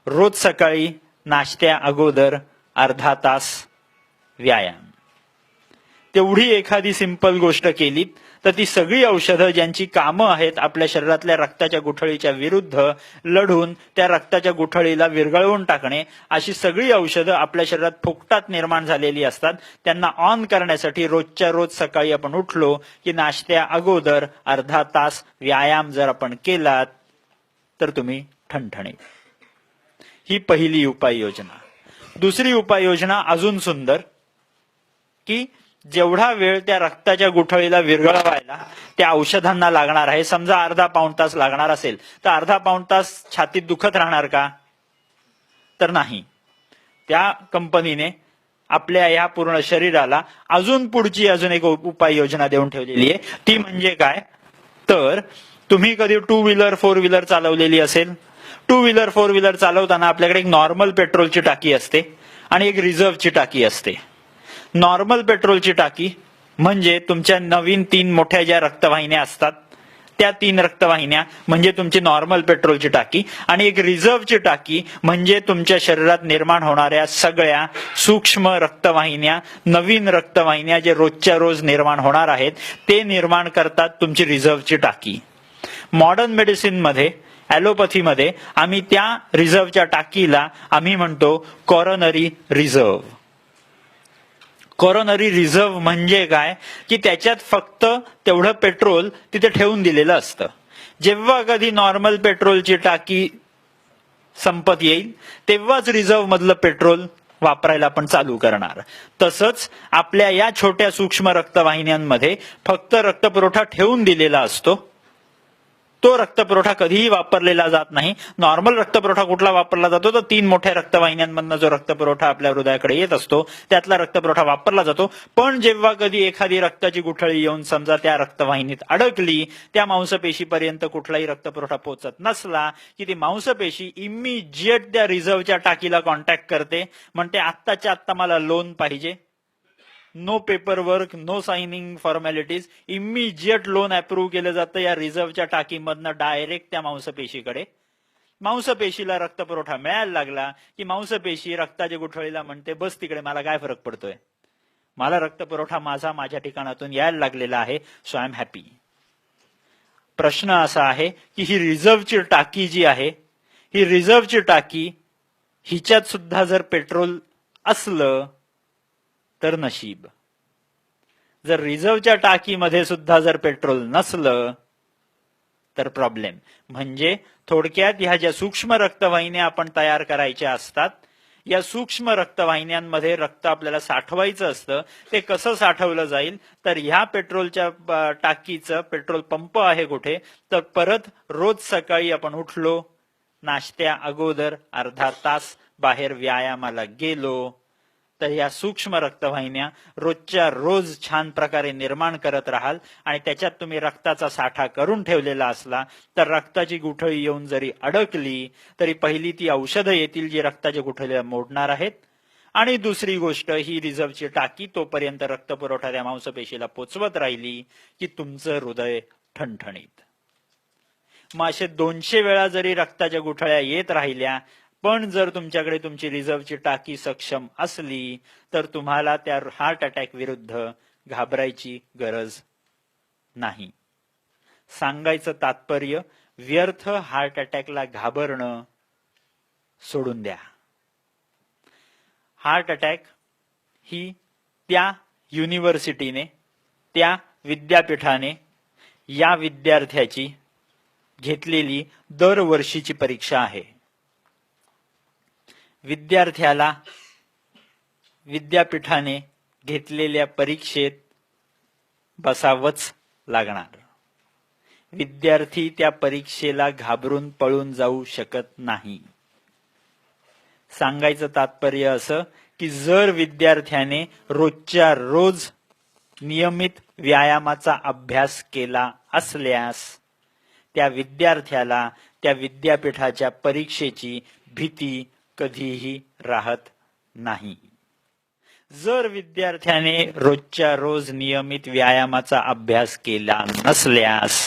रोज सकाळी नाश्त्या अगोदर अर्धा तास व्यायाम. तेवढी एखादी सिंपल गोष्ट केली तर ती सगळी औषधं ज्यांची कामं आहेत आपल्या शरीरातल्या रक्ताच्या गुठळीच्या विरुद्ध लढून त्या रक्ताच्या गुठळीला विरघळवून टाकणे, अशी सगळी औषधं आपल्या शरीरात फुकटात निर्माण झालेली असतात. त्यांना ऑन करण्यासाठी रोजच्या रोज सकाळी आपण उठलो की नाश्त्या अगोदर अर्धा तास व्यायाम जर आपण केलात तर तुम्ही ठणठणीत. ही पहिली उपाययोजना. दुसरी उपाययोजना अजून सुंदर, की जेवढा वेळ त्या रक्ताच्या गुठळीला विरघळवायला त्या औषधांना लागणार आहे, समजा अर्धा पाऊण तास लागणार असेल तर अर्धा पाऊण तास छातीत दुखत राहणार का? तर नाही. त्या कंपनीने आपल्या या पूर्ण शरीराला अजून एक उपाययोजना देऊन ठेवलेली आहे. ती म्हणजे काय, तर तुम्ही कधी टू व्हीलर फोर व्हीलर चालवलेली असेल. टू व्हीलर फोर व्हीलर चालवताना आपल्याकडे एक नॉर्मल पेट्रोलची टाकी असते आणि एक रिझर्व्हची टाकी असते. नॉर्मल पेट्रोलची टाकी म्हणजे तुमच्या नवीन 3 मोठ्या ज्या रक्तवाहिन्या असतात त्या 3 रक्तवाहिन्या म्हणजे तुमची नॉर्मल पेट्रोलची टाकी, आणि एक रिझर्व्हची टाकी म्हणजे तुमच्या शरीरात निर्माण होणाऱ्या सगळ्या सूक्ष्म रक्तवाहिन्या, नवीन रक्तवाहिन्या जे रोजच्या रोज निर्माण होणार आहेत ते निर्माण करतात तुमची रिझर्व्हची टाकी. मॉडर्न मेडिसिन मध्ये, ॲलोपॅथीमध्ये आम्ही त्या रिझर्व्हच्या टाकीला आम्ही म्हणतो कॉरोनरी रिझर्व्ह. कॉरोनरी रिझर्व्ह म्हणजे काय, की त्याच्यात फक्त तेवढं पेट्रोल तिथे ठेवून दिलेलं असतं. जेव्हा कधी नॉर्मल पेट्रोलची टाकी संपत येईल तेव्हाच रिझर्व्ह मधलं पेट्रोल वापरायला आपण चालू करणार. तसंच आपल्या या छोट्या सूक्ष्म रक्तवाहिन्यांमध्ये फक्त रक्तपुरवठा ठेवून दिलेला असतो. तो रक्तपुरवठा कधीही वापरलेला जात नाही. नॉर्मल रक्तपुरवठा कुठला वापरला जातो तर 3 मोठ्या रक्तवाहिन्यांमधनं जो रक्तपुरवठा आपल्या हृदयाकडे येत असतो त्यातला रक्तपुरवठा वापरला जातो. पण जेव्हा कधी एखादी रक्ताची गुठळी येऊन समजा त्या रक्तवाहिनीत अडकली, त्या मांसपेशीपर्यंत कुठलाही रक्तपुरवठा पोहोचत नसला की ती मांसपेशी इमिजिएट त्या रिझर्व्हच्या टाकीला कॉन्टॅक्ट करते, म्हणते आत्ताच्या आत्ता मला लोन पाहिजे. No paper work, no signing formalities, immediate loan approve केलं जातं या रिझर्व्हच्या टाकीमधनं डायरेक्ट त्या मांसपेशीकडे. मांसपेशीला रक्तपुरवठा मिळायला लागला की मांसपेशी रक्ताच्या गुठळीला म्हणते बस तिकडे, मला काय फरक पडतोय, मला रक्तपुरवठा माझ्या ठिकाणातून यायला लागलेला आहे, सो आय एम हॅपी. प्रश्न असा आहे की ही रिझर्व्हची टाकी जी आहे, ही रिझर्व्हची टाकी हिच्यात सुद्धा जर पेट्रोल असलं तर नशीब. जर रिझर्व्हच्या टाकीमध्ये सुद्धा जर पेट्रोल नसलं तर प्रॉब्लेम. म्हणजे थोडक्यात ह्या ज्या सूक्ष्म रक्तवाहिन्या आपण तयार करायच्या असतात, या सूक्ष्म रक्तवाहिन्यांमध्ये रक्त आपल्याला साठवायचं असतं. ते कसं साठवलं जाईल तर ह्या पेट्रोलच्या टाकीचं पेट्रोल पंप आहे कुठे, तर परत रोज सकाळी आपण उठलो, नाश्त्या अगोदर अर्धा तास बाहेर व्यायामाला गेलो तर या सूक्ष्म रक्तवाहिन्या रोजच्या रोज छान प्रकारे निर्माण करत राहाल. आणि त्याच्यात तुम्ही रक्ताचा साठा करून ठेवलेला असला तर रक्ताची गुठळी येऊन जरी अडकली तरी पहिली ती औषधं येतील जी रक्ताच्या गुठळीला मोडणार आहेत, आणि दुसरी गोष्ट ही रिझर्व्हची टाकी तोपर्यंत रक्तपुरवठा त्या मांसपेशीला पोचवत राहिली की तुमचं हृदय ठणठणीत. मग असे 200 वेळा जरी रक्ताच्या गुठळ्या येत राहिल्या पण जर तुमच्याकडे तुमची रिझर्व्हची टाकी सक्षम असली तर तुम्हाला त्या हार्ट अटॅक विरुद्ध घाबरायची गरज नाही. सांगायचं तात्पर्य, व्यर्थ हार्ट अटॅकला घाबरणं सोडून द्या. हार्ट अटॅक ही त्या युनिव्हर्सिटीने, त्या विद्यापीठाने या विद्यार्थ्याची घेतलेली दरवर्षीची परीक्षा आहे. विद्यार्थ्याला विद्यापीठाने घेतलेल्या परीक्षेत बसावंच लागणार. विद्यार्थी त्या परीक्षेला घाबरून पळून जाऊ शकत नाही. सांगायचं तात्पर्य असं की जर विद्यार्थ्याने रोजच्या रोज नियमित व्यायामाचा अभ्यास केला असल्यास त्या विद्यार्थ्याला त्या विद्यापीठाच्या परीक्षेची भीती कधीही राहत नाही. जर विद्यार्थ्याने रोजच्या रोज नियमित व्यायामाचा अभ्यास केला नसल्यास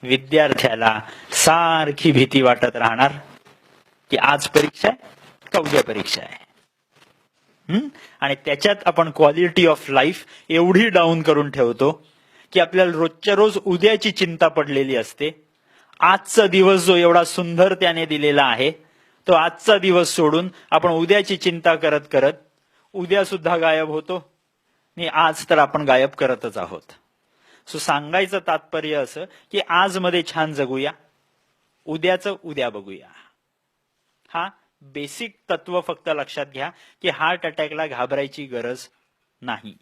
विद्यार्थ्याला सारखी भीती वाटत राहणार की आज परीक्षा आहे का उद्या परीक्षा आहे. आणि त्याच्यात आपण क्वालिटी ऑफ लाईफ एवढी डाऊन करून ठेवतो की आपल्याला रोजच्या रोज उद्याची चिंता पडलेली असते. आजचा दिवस जो एवढा सुंदर त्याने दिलेला आहे, तो आजचा दिवस सोडून आपण उद्याची चिंता करत करत उद्या सुद्धा गायब होतो आणि आज तर आपण गायब करतच आहोत. सो सांगायचं तात्पर्य असं की आज मध्ये छान जगूया, उद्याचं उद्या बघूया. हा बेसिक तत्व फक्त लक्षात घ्या की हार्ट अटॅकला घाबरायची गरज नाही.